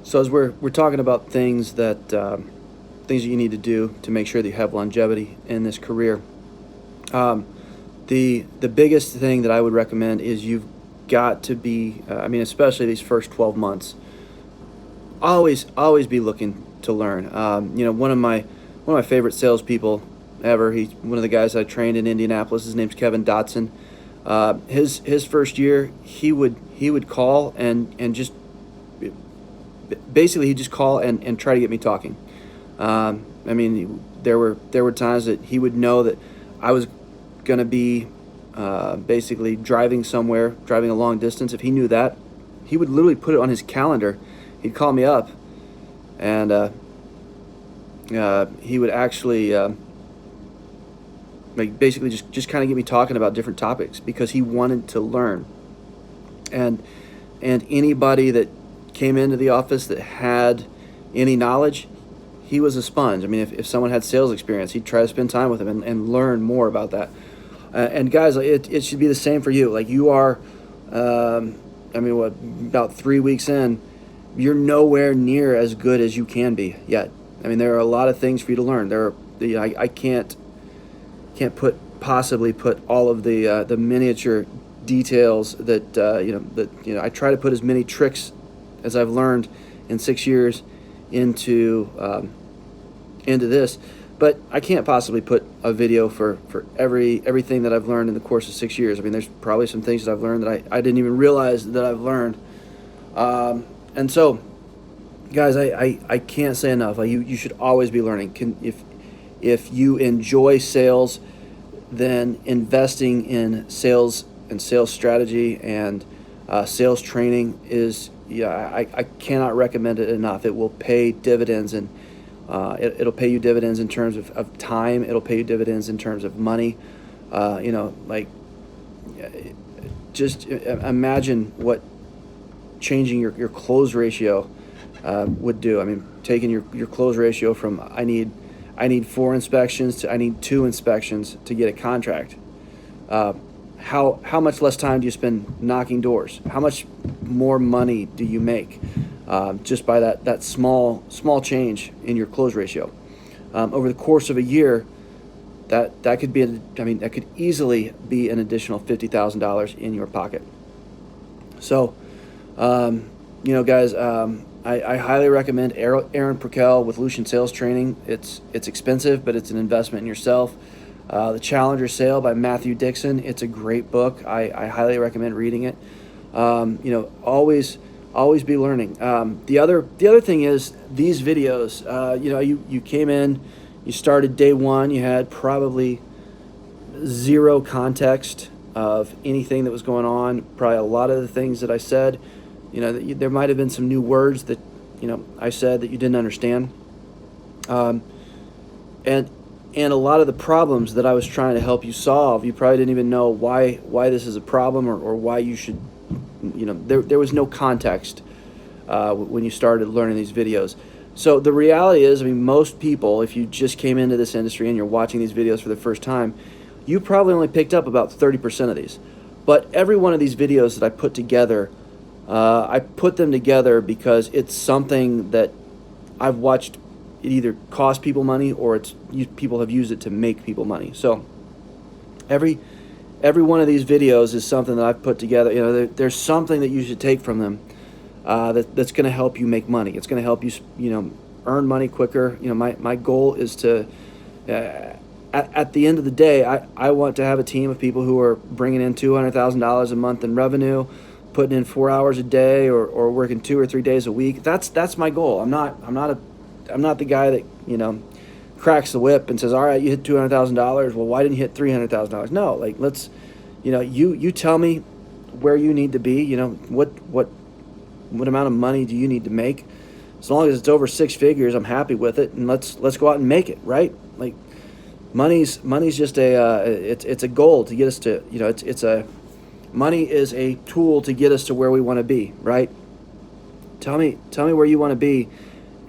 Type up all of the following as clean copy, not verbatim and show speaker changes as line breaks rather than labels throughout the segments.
So as we're talking about things that you need to do to make sure that you have longevity in this career, um, the biggest thing that I would recommend is you've got to be, I mean, especially these first 12 months, always be looking to learn. One of my favorite salespeople ever. He's one of the guys I trained in Indianapolis. His name's Kevin Dotson. His first year, he would call and just basically he'd just call and try to get me talking. I mean, there were times that he would know that I was going to be basically driving somewhere, driving a long distance. If he knew that, he would literally put it on his calendar. He'd call me up, and he would actually like basically just kind of get me talking about different topics because he wanted to learn. And anybody that came into the office that had any knowledge, he was a sponge. I mean, if someone had sales experience, he'd try to spend time with them and learn more about that. And guys, it should be the same for you. Like you are, I mean, what, about 3 weeks in, you're nowhere near as good as you can be yet. I mean, there are a lot of things for you to learn. I can't possibly put all of the miniature details that I try to put as many tricks as I've learned in 6 years into this, but I can't possibly put a video for everything that I've learned in the course of 6 years. I mean, there's probably some things that I've learned that I didn't even realize that I've learned. And so, guys, I can't say enough. Like you should always be learning. If you enjoy sales, then investing in sales and sales strategy and sales training is, I cannot recommend it enough. It will pay dividends, and it'll pay you dividends in terms of time. It'll pay you dividends in terms of money. Like just imagine what changing your close ratio would do. I mean, taking your close ratio from I need 4 inspections to I need 2 inspections to get a contract. How much less time do you spend knocking doors? How much more money do you make just by that small change in your close ratio? Over the course of a year, that could be that could easily be an additional $50,000 in your pocket. So, guys, I highly recommend Aaron Perkel with Lucian Sales Training. It's expensive, but it's an investment in yourself. The Challenger Sale by Matthew Dixon. It's a great book. I highly recommend reading it. Always be learning. The other thing is these videos. You came in, you started day one. You had probably zero context of anything that was going on. Probably a lot of the things that I said. There might have been some new words that I said that you didn't understand. And a lot of the problems that I was trying to help you solve, you probably didn't even know why this is a problem or why you should, there was no context when you started learning these videos. So the reality is, I mean, most people, if you just came into this industry and you're watching these videos for the first time, you probably only picked up about 30% of these. But every one of these videos that I put together, I put them together because it's something that I've watched it either cost people money or people have used it to make people money. So every one of these videos is something that I've put together. There's something that you should take from them that's going to help you make money. It's going to help you earn money quicker. My goal is to at the end of the day, I want to have a team of people who are bringing in $200,000 a month in revenue, putting in 4 hours a day or working 2 or 3 days a week. That's my goal. I'm not the guy that cracks the whip and says, all right, you hit $200,000. Well, why didn't you hit $300,000? No, like let's you tell me where you need to be. What amount of money do you need to make? As long as it's over 6 figures, I'm happy with it, and let's go out and make it, right? Like money's just it's a goal to get us to money is a tool to get us to where we want to be, right? Tell me where you want to be,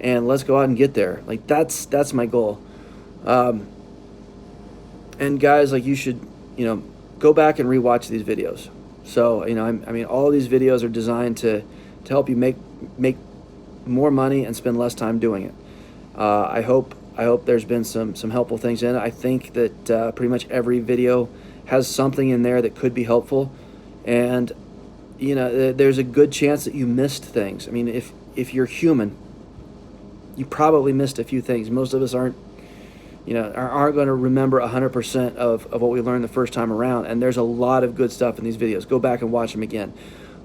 and let's go out and get there. Like that's my goal. And guys, like you should go back and rewatch these videos. So I mean all of these videos are designed to help you make more money and spend less time doing it. I hope there's been some helpful things in it. I think that pretty much every video has something in there that could be helpful, and there's a good chance that you missed things. I mean, if you're human, you probably missed a few things. Most of us aren't going to remember 100% of what we learned the first time around, and there's a lot of good stuff in these videos. Go back and watch them again.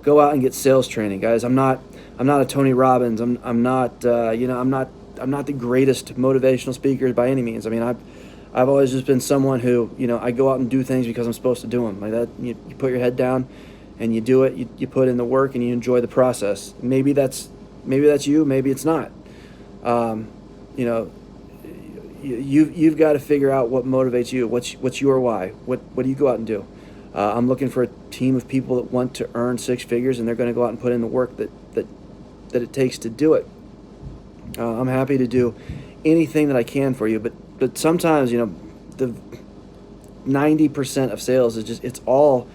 Go out and get sales training, guys. I'm not a Tony Robbins. I'm not the greatest motivational speaker by any means. I mean, I've always just been someone who, I go out and do things because I'm supposed to do them. Like that, you put your head down and you do it. You put in the work and you enjoy the process. Maybe that's you. Maybe it's not. You've got to figure out what motivates you. What's your why? What do you go out and do? I'm looking for a team of people that want to earn six figures, and they're going to go out and put in the work that it takes to do it. I'm happy to do anything that I can for you, but sometimes the 90% of sales is just it all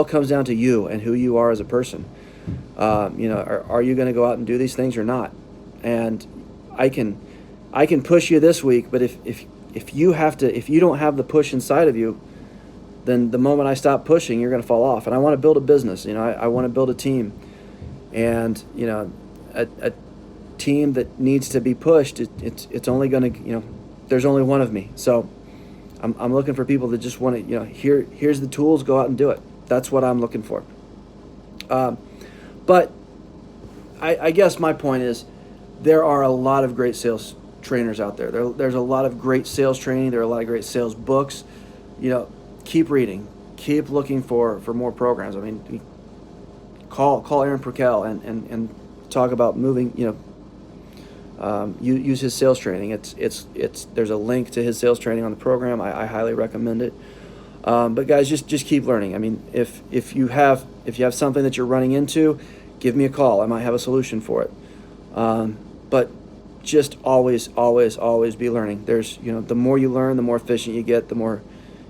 comes down to you and who you are as a person. Are you going to go out and do these things or not? And I can push you this week, but if you don't have the push inside of you, then the moment I stop pushing, you're going to fall off. And I want to build a business. I want to build a team, and a team that needs to be pushed. It's only going to there's only one of me. So I'm looking for people that just want to here's the tools, go out and do it. That's what I'm looking for. But I guess my point is there are a lot of great sales trainers out there. There's a lot of great sales training. There are a lot of great sales books. Keep reading. Keep looking for more programs. I mean, call Aaron Perkel and talk about moving. Use his sales training. It's there's a link to his sales training on the program. I highly recommend it. But guys, just keep learning. I mean, if you have something that you're running into, give me a call. I might have a solution for it. But just always be learning. There's the more you learn, the more efficient you get. The more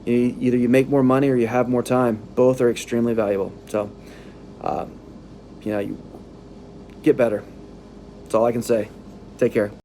either you make more money or you have more time. Both are extremely valuable. So you get better. That's all I can say. Take care.